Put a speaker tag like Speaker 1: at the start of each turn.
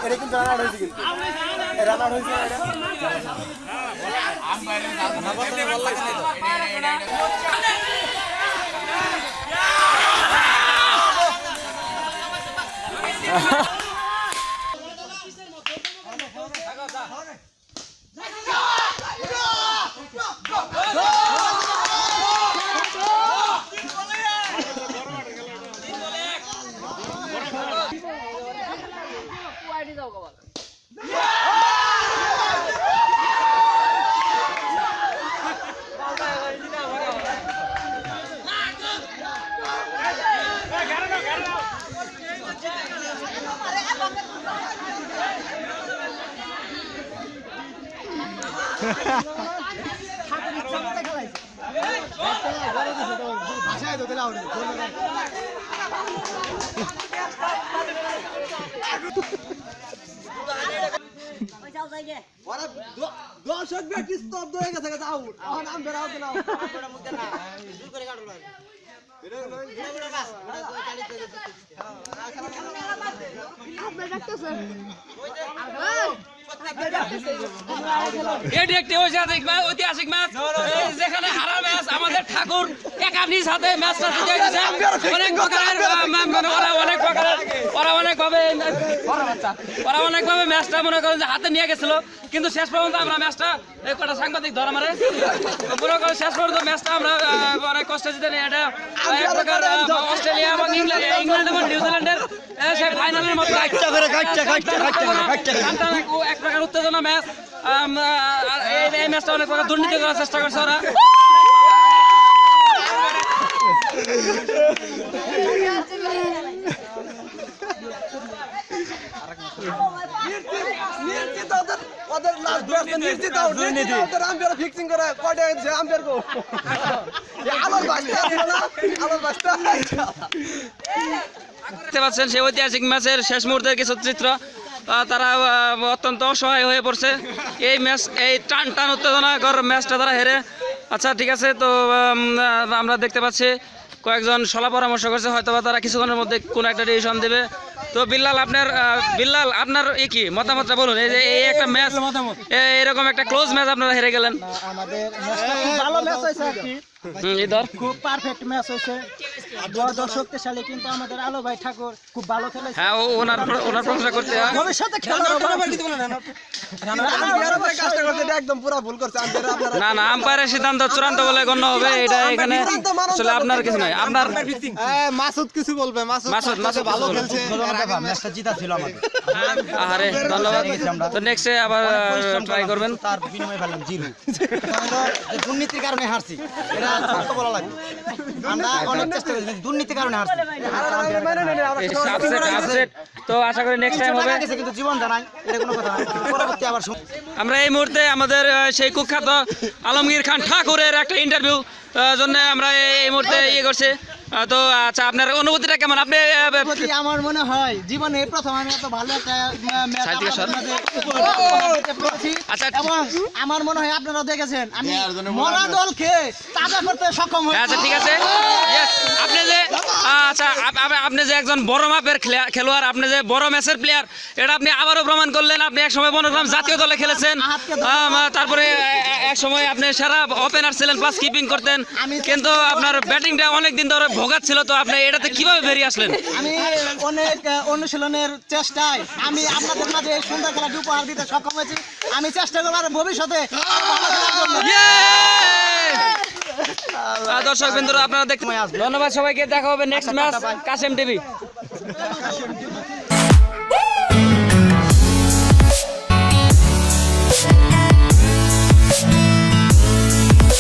Speaker 1: এটা কিন্তু রান হয়েছে কিন্তু রান হয়েছে দর্শক ব্যক্তি স্তব্ধ হয়ে গেছে আউট আউট
Speaker 2: এটি একটি ঐতিহাসিক ম্যাচ যেখানে হারা ম্যাচ আমাদের ঠাকুর একা নিজ হাতে ম্যাচটা জিতে গেছে। অনেকভাবে ম্যাচটা মনে করেন যে হাতে নিয়ে গেছিল, কিন্তু শেষ পর্যন্ত আমরা ম্যাচটা কটা সাংবাদিক ধরা মারে মনে করেন শেষ পর্যন্ত ম্যাচটা আমরা অনেক কষ্টে জিতে নিই। এটা এক প্রকার অস্ট্রেলিয়া এবং ইংল্যান্ড এবং নিউজিল্যান্ডের সেই ফাইনালের মতো এক প্রকার উত্তেজনা ম্যাচ। এই ম্যাচটা অনেক প্রকার দুর্নীতি করার চেষ্টা করছে ওরা। দেখতে পাচ্ছেন সেই ঐতিহাসিক ম্যাচের শেষ মুহূর্তের কিছু চিত্র। তারা অত্যন্ত অসহায় হয়ে পড়ছে এই ম্যাচ, এই টান টান উত্তেজনাকর ম্যাচটা তারা হেরে। আচ্ছা ঠিক আছে, তো আমরা দেখতে পাচ্ছি কয়েকজন সলা পরামর্শ করছে, হয়তো বা তারা কিছুক্ষণের মধ্যে কোনো একটা ডিসিশন দেবে। তো বিল্লাল আপনার কি মতামতটা বলুন, এই যে এই একটা ম্যাচ, এরকম একটা ক্লোজ ম্যাচ আপনারা হেরে গেলেন।
Speaker 1: আমাদের ভালো ম্যাচ হয়েছে আর কি, খুব পারফেক্ট ম্যাচ হয়েছে, বড় শক্তিশালী, কিন্তু আমাদের আলো ভাই ঠাকুর খুব ভালো খেলেছে।
Speaker 2: হ্যাঁ, ওনার প্রশংসা করতে
Speaker 1: ভবিষ্যতে একদম পুরো ভুল করছে।
Speaker 2: না আম্পায়ারের সিদ্ধান্ত চূড়ান্ত বলে গণ্য হবে। এটা এখানে আসলে আপনার কিছু নাই, আপনার
Speaker 1: মাসুদ কিছু বলবে। মাসুদ ভালো খেলছে, ম্যাচটা জিতা ছিল আমাদের।
Speaker 2: আরে ধন্যবাদ। তো নেক্সটে আবার ট্রাই করবেন।
Speaker 1: তার বিনিময়ে পেলাম জিরো, দুর্নীতির কারণে হারছি, এটা সত্য বলা লাগবে। আমরা অনেক চেষ্টা করেছি, দুর্নীতির কারণে হারছি।
Speaker 2: তো আশা করি নেক্সট টাইম হবে,
Speaker 1: কিন্তু জীবন জানাই এটা কোনো কথা না। পরবর্তী আবার
Speaker 2: আমরা এই মুহূর্তে আমাদের সেই কুখ্যাত আলমগীর খান ঠাকুরের একটা ইন্টারভিউ জন্য আমরা এই মুহূর্তে ইয়ে করছি। তো আচ্ছা, আপনার অনুভূতিটা কেমন? আপনি
Speaker 1: আমার মনে হয় জীবনে প্রথম আমি এত ভালো একটা
Speaker 2: আচ্ছা,
Speaker 1: এবং আমার মনে হয় আপনারা দেখেছেন আমি মরা দলকে তাজা করতে সক্ষম হয়েছি।
Speaker 2: আচ্ছা ঠিক আছে, আপনি যে একজন বড় মাপের খেলোয়াড়, আপনি যে বড় ম্যাচের প্লেয়ার, এটা আপনি আবারও প্রমাণ করলেন। আপনি এক সময় বনগ্রাম জাতীয় দলে খেলেছেন, তারপরে এক সময় আপনি সেরা ওপেনার ছিলেন, প্লাস কিপিং করতেন, কিন্তু আপনার ব্যাটিংটা অনেকদিন ধরে ভোগাত ছিল। তো আপনি এটাতে কিভাবে বেরিয়ে আসলেন?
Speaker 1: আমি অনেক অনুশীলনের চেষ্টায় আমি আপনাদের মাঝে সুন্দর খেলাটি উপহার দিতে সক্ষম হয়েছি। আমি চেষ্টা করব ভবিষ্যতে।
Speaker 2: দর্শক বিন্দুরা আপনারা দেখতে, ধন্যবাদ সবাইকে। দেখা হবে নেক্সট ম্যাচ কাশেম টিভি।